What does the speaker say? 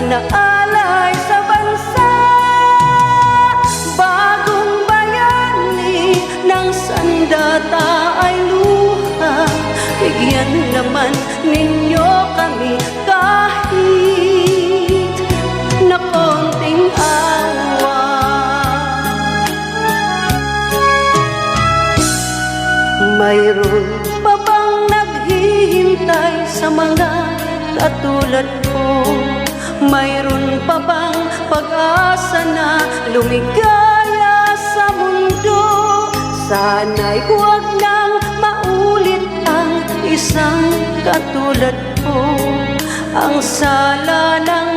inaalay sa bansa. Bagong bayani ng sandata ay luha, bigyan naman ninyo kami kahit na konting awa. Mayroon pa bang naghihintay sa mga katulad ko? Mayroon pa bang pag-asa na lumigaya sa mundo? Sana'y huwag nang maulit ang isang katulad ko. Ang sala ng